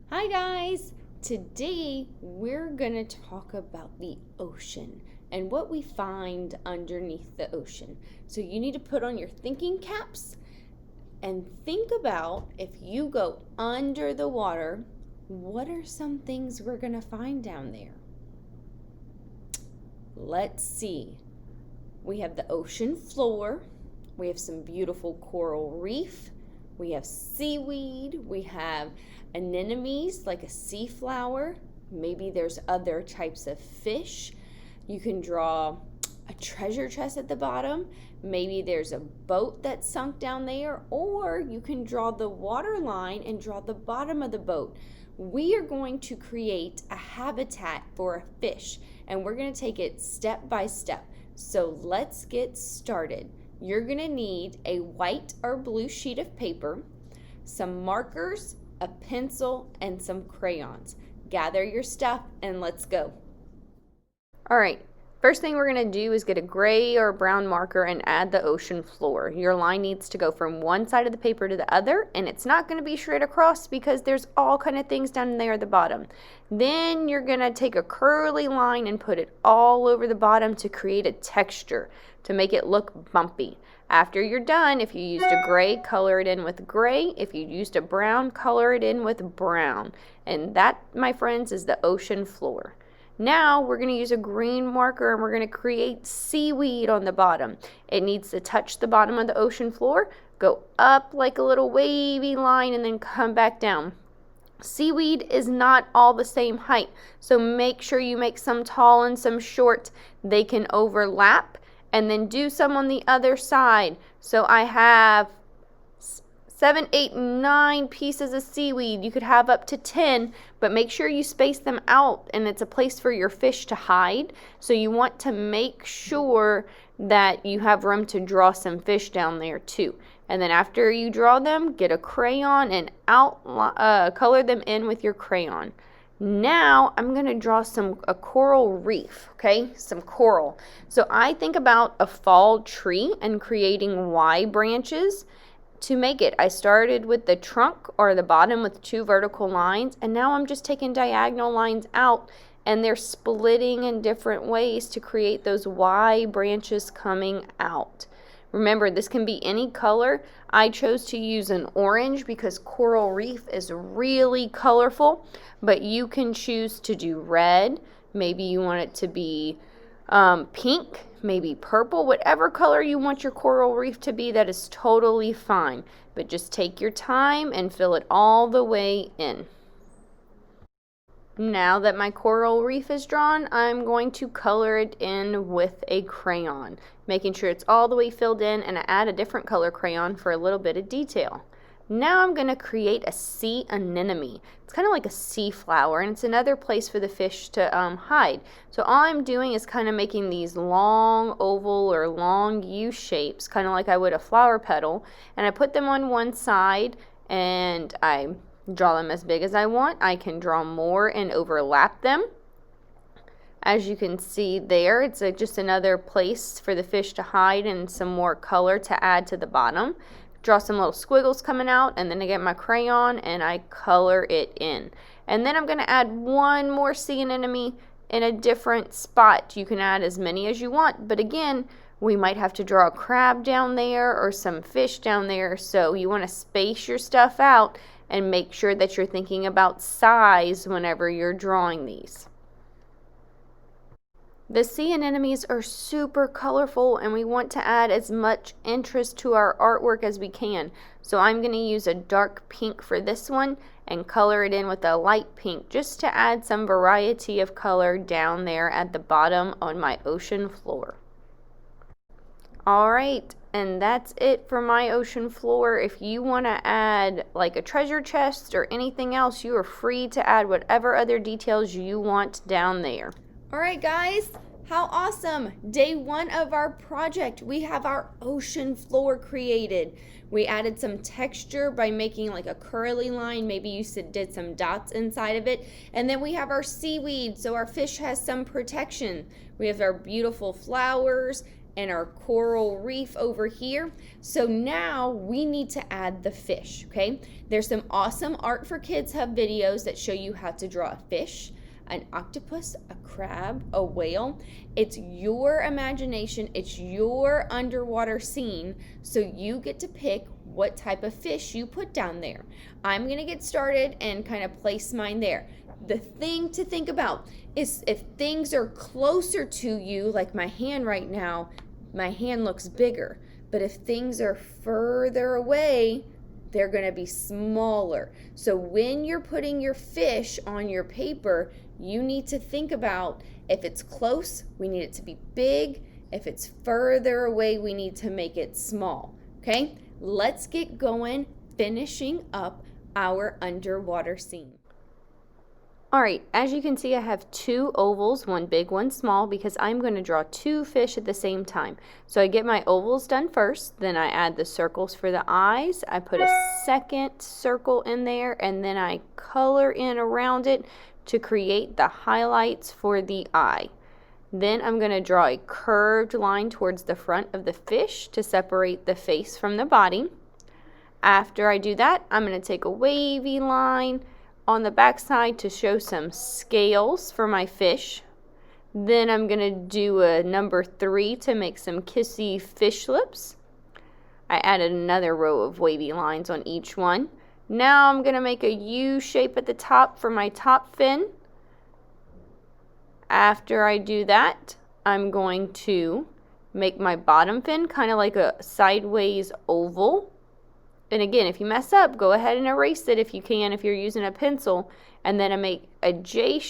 Hi guys! Today we're going to talk about the ocean and what we find underneath the ocean. So you need to put on your thinking caps and think about if you go under the water, what are some things we're going to find down there? Let's see. We have the ocean floor. We have some beautiful coral reef. We have seaweed. We have anemones like a sea flower. Maybe there's other types of fish. You can draw a treasure chest at the bottom. Maybe there's a boat that's sunk down there, or you can draw the water line and draw the bottom of the boat. We are going to create a habitat for a fish, and we're going to take it step by step. So let's get started. You're going to need a white or blue sheet of paper, some markers, a pencil, and some crayons. Gather your stuff and let's go. All right, first thing we're going to do is get a gray or brown marker and add the ocean floor. Your line needs to go from one side of the paper to the other, and it's not going to be straight across because there's all kind of things down there at the bottom. Then you're going to take a curly line and put it all over the bottom to create a texture, to make it look bumpy. After you're done, if you used a gray, color it in with gray. If you used a brown, color it in with brown. And that, my friends, is the ocean floor. Now we're going to use a green marker and we're going to create seaweed on the bottom. It needs to touch the bottom of the ocean floor, go up like a little wavy line, and then come back down. Seaweed is not all the same height, so make sure you make some tall and some short. They can overlap, and then do some on the other side. So I have 7, 8, 9 pieces of seaweed. You could have up to 10, but make sure you space them out, and it's a place for your fish to hide. So you want to make sure that you have room to draw some fish down there too. And then after you draw them, get a crayon and color them in with your crayon. Now I'm going to draw a coral reef, okay? Some coral. So I think about a fall tree and creating Y branches. To make it, I started with the trunk or the bottom with 2 vertical lines, and now I'm just taking diagonal lines out, and they're splitting in different ways to create those Y branches coming out. Remember, this can be any color. I chose to use an orange because coral reef is really colorful, but you can choose to do red. Maybe you want it to be pink, maybe purple, whatever color you want your coral reef to be, that is totally fine. But just take your time and fill it all the way in. Now that my coral reef is drawn, I'm going to color it in with a crayon, making sure it's all the way filled in, and I add a different color crayon for a little bit of detail. Now I'm going to create a sea anemone. It's kind of like a sea flower, and it's another place for the fish to hide. So all I'm doing is kind of making these long oval or long U shapes, kind of like I would a flower petal, and I put them on one side, and I draw them as big as I want. I can draw more and overlap them. As you can see there, it's just another place for the fish to hide and some more color to add to the bottom. Draw some little squiggles coming out, and then I get my crayon and I color it in. And then I'm going to add one more sea anemone in a different spot. You can add as many as you want, but again, we might have to draw a crab down there or some fish down there, so you want to space your stuff out and make sure that you're thinking about size whenever you're drawing these. The sea anemones are super colorful, and we want to add as much interest to our artwork as we can. So I'm going to use a dark pink for this one and color it in with a light pink just to add some variety of color down there at the bottom on my ocean floor. All right, and that's it for my ocean floor. If you want to add like a treasure chest or anything else, you are free to add whatever other details you want down there. All right, guys, how awesome. Day 1 of our project, we have our ocean floor created. We added some texture by making like a curly line. Maybe you did some dots inside of it. And then we have our seaweed, so our fish has some protection. We have our beautiful flowers, and our coral reef over here. So now we need to add the fish, okay? There's some awesome Art for Kids Hub videos that show you how to draw a fish, an octopus, a crab, a whale. It's your imagination, it's your underwater scene, so you get to pick what type of fish you put down there. I'm gonna get started and kind of place mine there. The thing to think about is if things are closer to you, like my hand right now, my hand looks bigger. But if things are further away, they're gonna be smaller. So when you're putting your fish on your paper, you need to think about if it's close, we need it to be big. If it's further away, we need to make it small, okay? Let's get going, finishing up our underwater scene. All right, as you can see, I have two ovals, one big, one small, because I'm going to draw two fish at the same time. So I get my ovals done first, then I add the circles for the eyes. I put a second circle in there, and then I color in around it to create the highlights for the eye. Then I'm going to draw a curved line towards the front of the fish to separate the face from the body. After I do that, I'm going to take a wavy line on the back side to show some scales for my fish. Then I'm going to do a number 3 to make some kissy fish lips. I added another row of wavy lines on each one. Now I'm going to make a U shape at the top for my top fin. After I do that, I'm going to make my bottom fin kind of like a sideways oval. And again, if you mess up, go ahead and erase it if you can, if you're using a pencil. And then I make a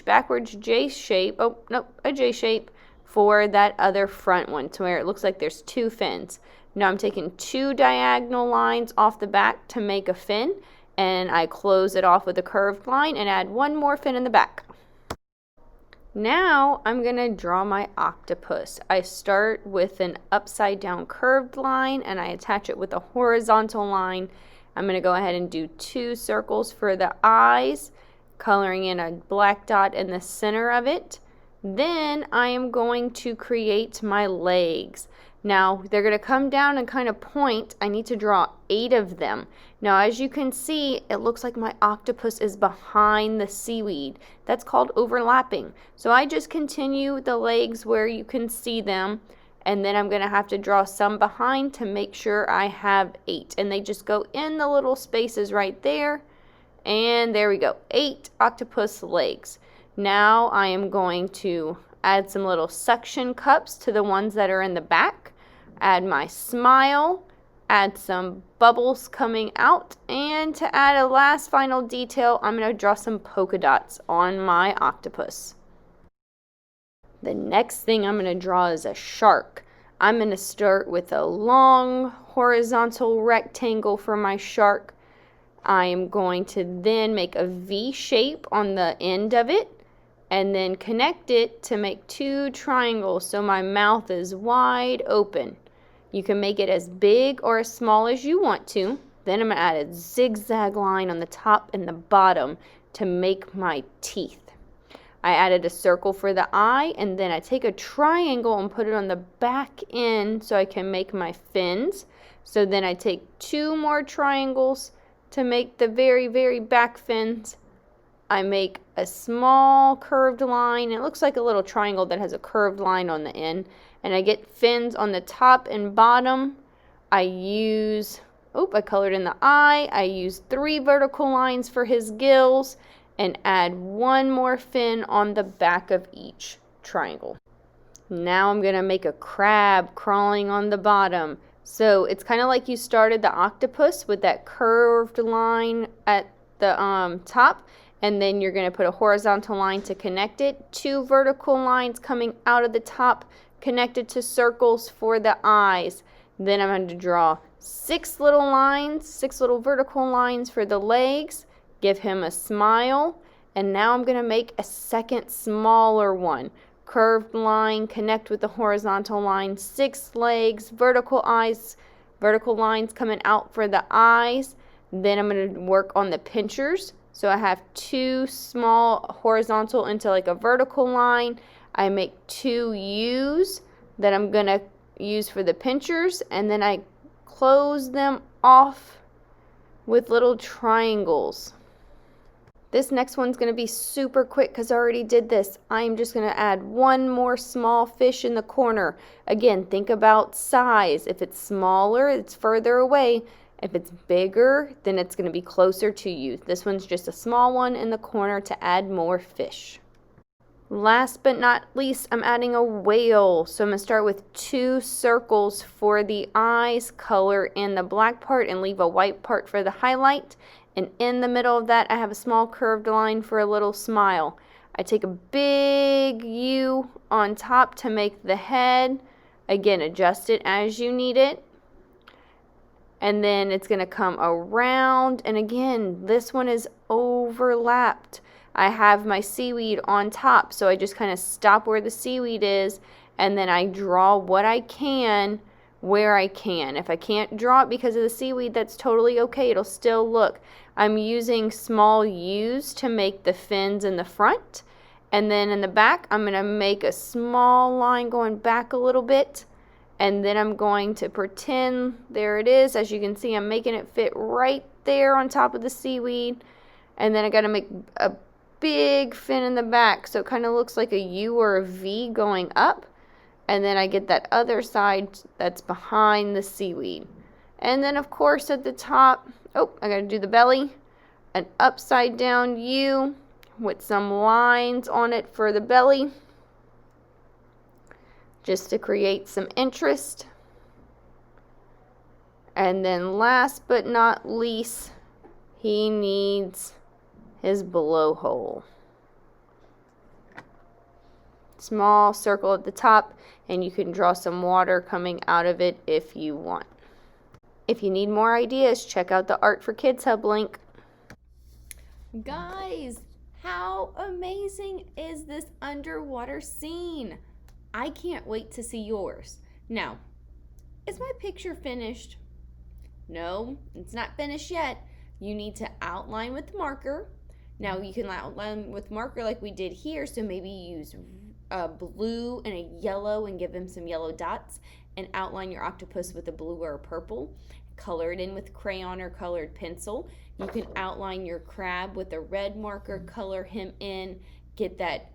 backwards J shape, a J shape for that other front one to where it looks like there's two fins. Now I'm taking 2 diagonal lines off the back to make a fin, and I close it off with a curved line and add one more fin in the back. Now I'm going to draw my octopus. I start with an upside down curved line and I attach it with a horizontal line. I'm going to go ahead and do 2 circles for the eyes, coloring in a black dot in the center of it. Then I am going to create my legs. Now they're going to come down and kind of point. I need to draw 8 of them. Now as you can see, it looks like my octopus is behind the seaweed. That's called overlapping. So I just continue the legs where you can see them, and then I'm going to have to draw some behind to make sure I have 8. And they just go in the little spaces right there. And there we go, 8 octopus legs. Now I am going to add some little suction cups to the ones that are in the back. Add my smile, add some bubbles coming out, and to add a last final detail, I'm going to draw some polka dots on my octopus. The next thing I'm going to draw is a shark. I'm going to start with a long horizontal rectangle for my shark. I am going to then make a V shape on the end of it, and then connect it to make 2 triangles so my mouth is wide open. You can make it as big or as small as you want to. Then I'm going to add a zigzag line on the top and the bottom to make my teeth. I added a circle for the eye, and then I take a triangle and put it on the back end so I can make my fins. So then I take 2 more triangles to make the very, very back fins. I make a small curved line. It looks like a little triangle that has a curved line on the end. And I get fins on the top and bottom. I colored in the eye. I use 3 vertical lines for his gills and add 1 more fin on the back of each triangle. Now I'm going to make a crab crawling on the bottom. So it's kind of like you started the octopus with that curved line at the top. And then you're going to put a horizontal line to connect it. 2 vertical lines coming out of the top, connected to circles for the eyes. Then I'm going to draw 6 little lines, 6 little vertical lines for the legs. Give him a smile. And now I'm going to make a second smaller one. Curved line, connect with the horizontal line, 6 legs, vertical eyes, vertical lines coming out for the eyes. Then I'm going to work on the pinchers. So I have 2 small horizontal into like a vertical line. I make 2 U's that I'm going to use for the pinchers, and then I close them off with little triangles. This next one's going to be super quick because I already did this. I'm just going to add one more small fish in the corner. Again, think about size. If it's smaller, it's further away. If it's bigger, then it's going to be closer to you. This one's just a small one in the corner to add more fish. Last but not least, I'm adding a whale. So I'm going to start with 2 circles for the eyes, color in the black part and leave a white part for the highlight. And in the middle of that, I have a small curved line for a little smile. I take a big U on top to make the head. Again, adjust it as you need it. And then it's going to come around. And again, this one is overlapped. I have my seaweed on top, so I just kind of stop where the seaweed is, and then I draw what I can where I can. If I can't draw it because of the seaweed, that's totally okay. It'll still look. I'm using small U's to make the fins in the front, and then in the back, I'm going to make a small line going back a little bit, and then I'm going to pretend, there it is. As you can see, I'm making it fit right there on top of the seaweed, and then I got to make a big fin in the back, so it kind of looks like a U or a V going up, and then I get that other side that's behind the seaweed. And then of course at the top, I gotta do the belly, an upside down U with some lines on it for the belly, just to create some interest. And then last but not least, he needs his blowhole. Small circle at the top, and you can draw some water coming out of it if you want. If you need more ideas, check out the Art for Kids Hub link. Guys, how amazing is this underwater scene? I can't wait to see yours. Now, is my picture finished? No, it's not finished yet. You need to outline with marker. Now you can outline with marker like we did here, so maybe use a blue and a yellow and give him some yellow dots, and outline your octopus with a blue or a purple. Color it in with crayon or colored pencil. You can outline your crab with a red marker, color him in, get that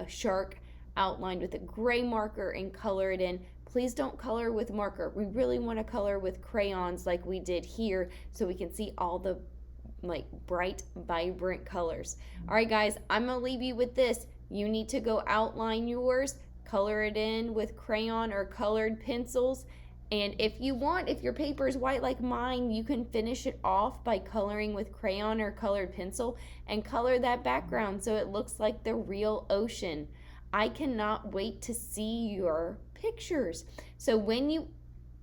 shark outlined with a gray marker and color it in. Please don't color with marker. We really want to color with crayons like we did here so we can see all the bright, vibrant colors. All right, guys, I'm going to leave you with this. You need to go outline yours, color it in with crayon or colored pencils. And if you want, if your paper is white like mine, you can finish it off by coloring with crayon or colored pencil and color that background so it looks like the real ocean. I cannot wait to see your pictures. So when you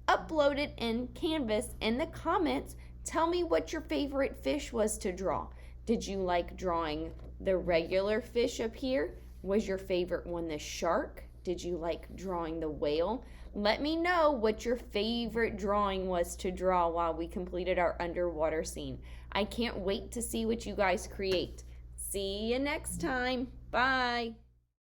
upload it in Canvas, in the comments, tell me what your favorite fish was to draw. Did you like drawing the regular fish up here? Was your favorite one the shark? Did you like drawing the whale? Let me know what your favorite drawing was to draw while we completed our underwater scene. I can't wait to see what you guys create. See you next time. Bye.